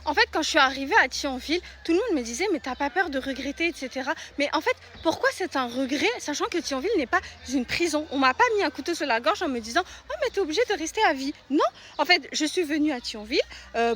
En fait, quand je suis arrivée à Thionville, tout le monde me disait mais t'as pas peur de regretter, etc. Mais en fait, pourquoi c'est un regret, sachant que Thionville n'est pas une prison? On m'a pas mis un couteau sur la gorge en me disant oh mais t'es obligée de rester à vie. Non, en fait, je suis venue à Thionville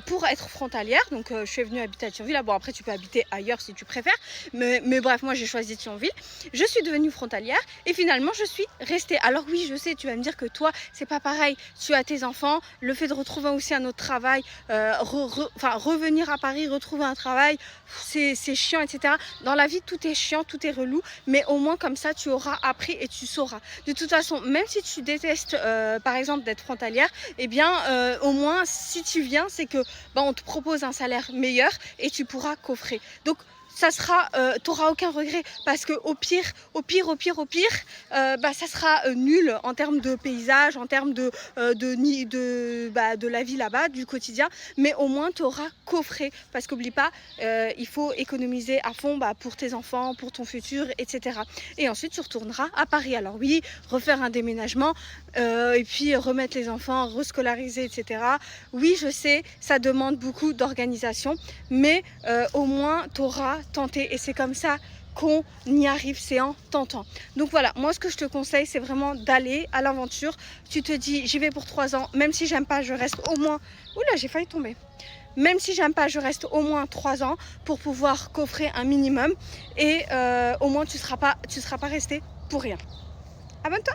pour être frontalière, donc je suis venue habiter à Thionville. Ah, bon, après tu peux habiter ailleurs si tu préfères, mais bref, moi j'ai choisi Thionville. Je suis devenue frontalière et finalement je suis restée. Alors oui, je sais, tu vas me dire que toi c'est pas pareil. Tu as tes enfants, le fait de retrouver aussi un autre travail, revenir à Paris, retrouver un travail, c'est chiant, etc. Dans la vie, tout est chiant, tout est relou, mais au moins comme ça, tu auras appris et tu sauras. De toute façon, même si tu détestes, par exemple, d'être frontalière, eh bien, au moins, si tu viens, c'est que on te propose un salaire meilleur et tu pourras coffrer. Donc, ça sera, t'auras aucun regret parce que au pire, ça sera nul en termes de paysage, en termes de la vie là-bas, du quotidien, mais au moins tu auras coffré parce qu'oublie pas, il faut économiser à fond pour tes enfants, pour ton futur, etc. Et ensuite tu retourneras à Paris. Alors oui, refaire un déménagement et puis remettre les enfants, rescolariser, etc. Oui, je sais, ça demande beaucoup d'organisation, mais au moins tu auras tenté et c'est comme ça qu'on y arrive, c'est en tentant. Donc voilà, moi ce que je te conseille, c'est vraiment d'aller à l'aventure. Tu te dis, j'y vais pour 3 ans, même si j'aime pas, je reste au moins... Oula, j'ai failli tomber. Même si j'aime pas, je reste au moins 3 ans pour pouvoir coffrer un minimum et au moins tu seras pas resté pour rien. Abonne-toi.